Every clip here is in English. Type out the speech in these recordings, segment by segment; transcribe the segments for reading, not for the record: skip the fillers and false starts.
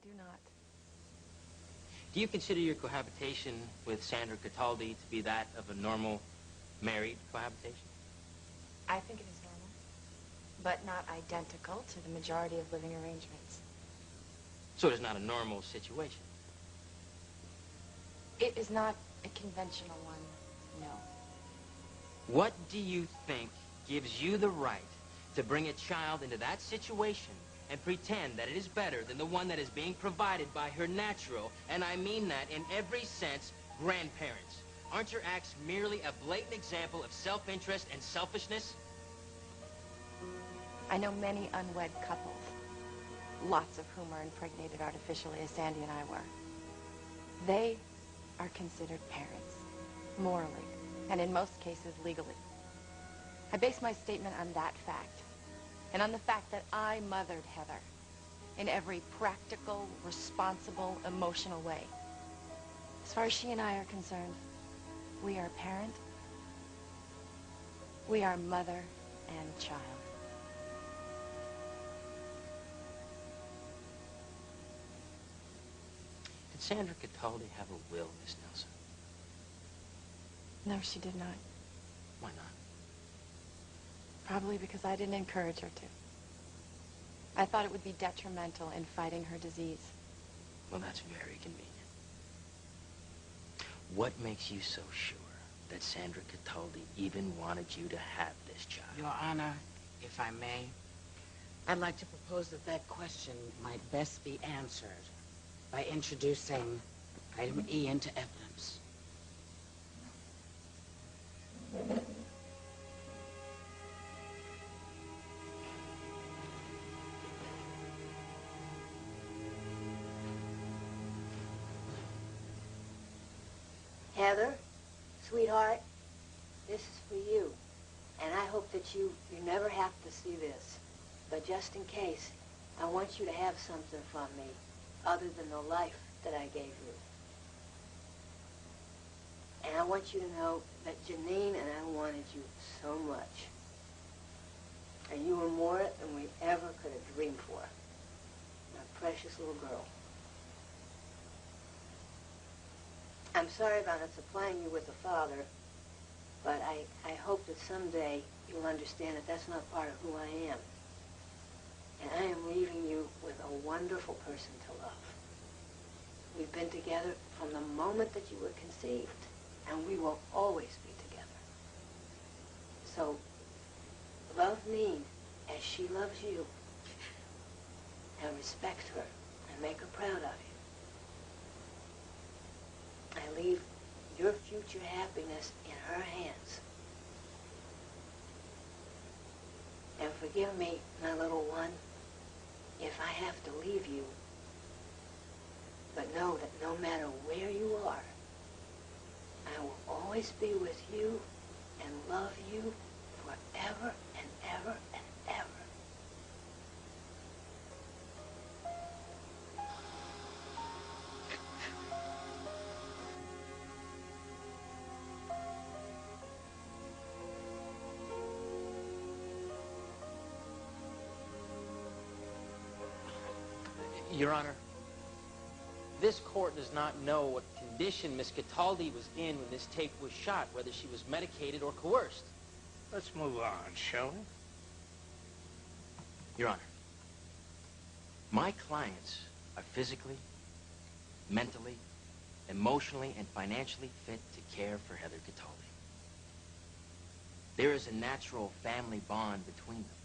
do not. Do you consider your cohabitation with Sandra Cataldi to be that of a normal married cohabitation? I think it is normal, but not identical to the majority of living arrangements. So it is not a normal situation? It is not a conventional one, no. What do you think gives you the right to bring a child into that situation and pretend that it is better than the one that is being provided by her natural, and I mean that in every sense, grandparents? Aren't your acts merely a blatant example of self-interest and selfishness? I know many unwed couples, lots of whom are impregnated artificially, as Sandy and I were. They are considered parents, morally, and in most cases, legally. I base my statement on that fact, and on the fact that I mothered Heather in every practical, responsible, emotional way. As far as she and I are concerned, we are parent, we are mother and child. Did Sandra Cataldi have a will, Miss Nelson? No, she did not. Why not? Probably because I didn't encourage her to. I thought it would be detrimental in fighting her disease. Well, that's very convenient. What makes you so sure that Sandra Cataldi even wanted you to have this child? Your Honor, if I may, I'd like to propose that that question might best be answered by introducing item E into evidence. Heather, sweetheart, this is for you. And I hope that you never have to see this. But just in case, I want you to have something from me other than the life that I gave you. And I want you to know that Janine and I wanted you so much. And you were more than we ever could have dreamed for. My precious little girl. I'm sorry about not supplying you with a father, but I hope that someday you'll understand that that's not part of who I am. And I am leaving you with a wonderful person to love. We've been together from the moment that you were conceived, and we will always be together. So, love me as she loves you, and respect her, and make her proud of you. I leave your future happiness in her hands. And forgive me, my little one, if I have to leave you. But know that no matter where you are, I will always be with you and love you forever and ever and ever. Your Honor, this court does not know what condition Miss Cataldi was in when this tape was shot, whether she was medicated or coerced. Let's move on, shall we? Your Honor, my clients are physically, mentally, emotionally, and financially fit to care for Heather Cataldi. There is a natural family bond between them.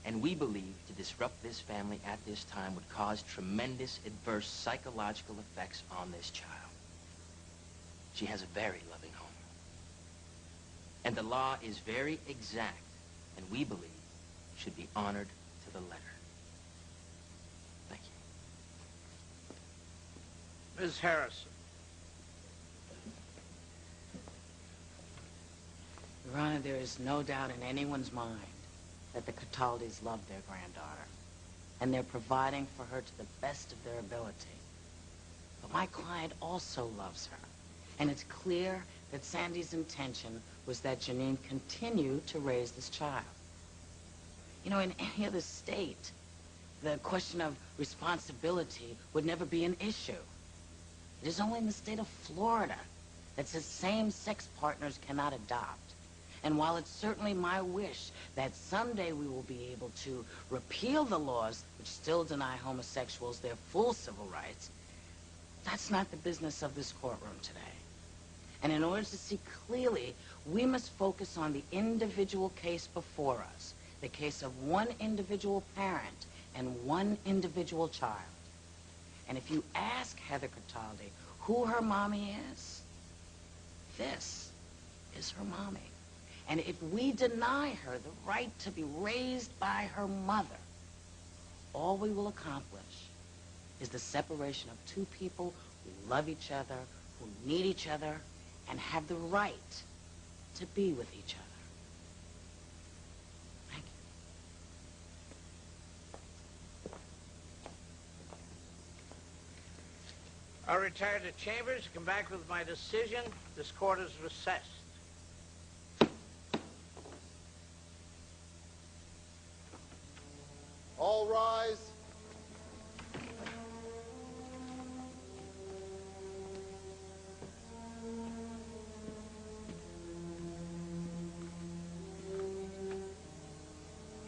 And we believe to disrupt this family at this time would cause tremendous adverse psychological effects on this child. She has a very loving home. And the law is very exact, and we believe should be honored to the letter. Thank you. Ms. Harrison. Your Honor, there is no doubt in anyone's mind that the Cataldis love their granddaughter, and they're providing for her to the best of their ability. But my client also loves her, and it's clear that Sandy's intention was that Janine continue to raise this child. You know, in any other state, the question of responsibility would never be an issue. It is only in the state of Florida that says same-sex partners cannot adopt. And while it's certainly my wish that someday we will be able to repeal the laws which still deny homosexuals their full civil rights, that's not the business of this courtroom today. And in order to see clearly, we must focus on the individual case before us, the case of one individual parent and one individual child. And if you ask Heather Cataldi who her mommy is, this is her mommy. And if we deny her the right to be raised by her mother, all we will accomplish is the separation of two people who love each other, who need each other, and have the right to be with each other. Thank you. I'll retire to chambers, come back with my decision. This court is recessed. All rise.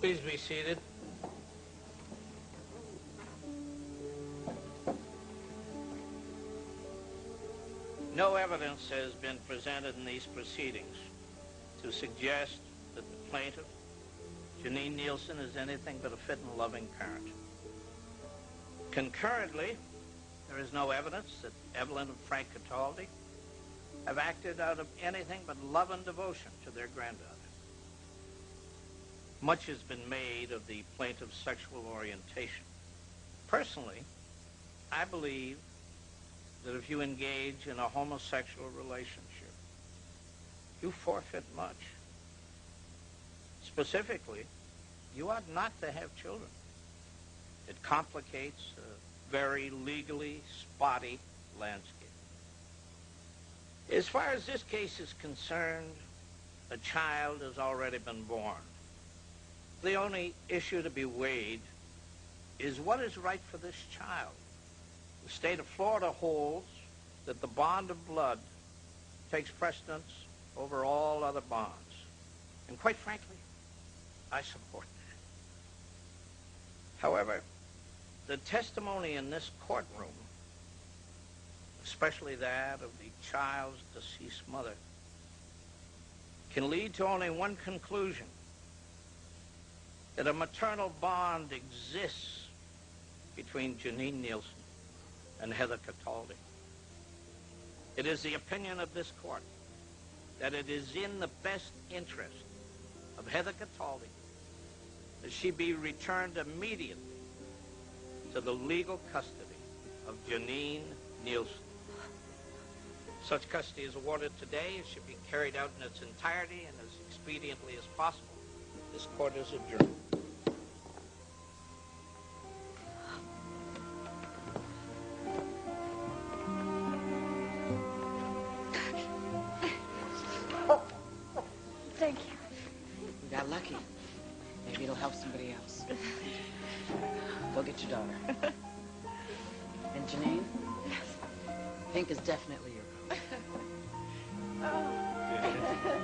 Please be seated. No evidence has been presented in these proceedings to suggest that the plaintiff, Janine Nielsen, is anything but a fit and loving parent. Concurrently, there is no evidence that Evelyn and Frank Cataldi have acted out of anything but love and devotion to their granddaughter. Much has been made of the plaintiff's sexual orientation. Personally, I believe that if you engage in a homosexual relationship, you forfeit much. Specifically, you ought not to have children. It complicates a very legally spotty landscape. As far as this case is concerned, a child has already been born. The only issue to be weighed is what is right for this child. The state of Florida holds that the bond of blood takes precedence over all other bonds. And quite frankly, I support that. However, the testimony in this courtroom, especially that of the child's deceased mother, can lead to only one conclusion: that a maternal bond exists between Janine Nielsen and Heather Cataldi. It is the opinion of this court that it is in the best interest of Heather Cataldi that she be returned immediately to the legal custody of Janine Nielsen. Such custody is awarded today. It should be carried out in its entirety and as expediently as possible. This court is adjourned. Thank you. We got lucky. Maybe it'll help somebody else. Go get your daughter. And Janine? Pink is definitely your color.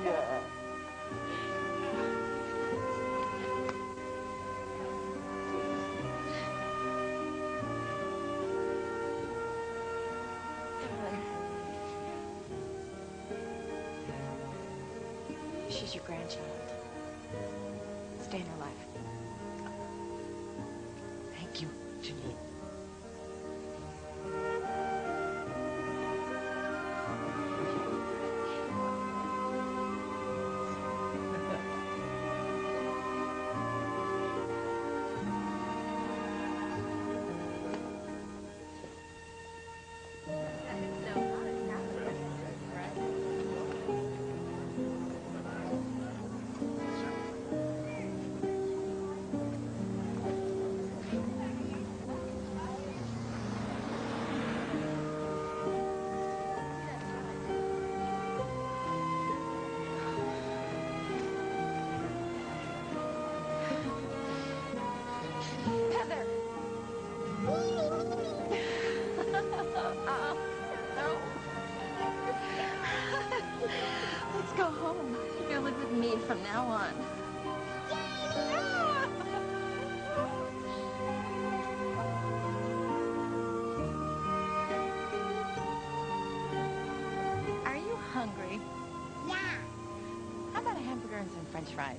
Yeah. She's your grandchild. Stay in her life. Thank you, Janine. now on. Are you hungry? Yeah, How about a hamburger and some french fries?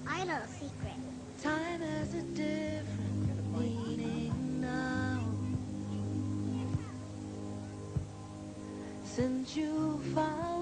I know a secret. Time has a different meaning now. Since you found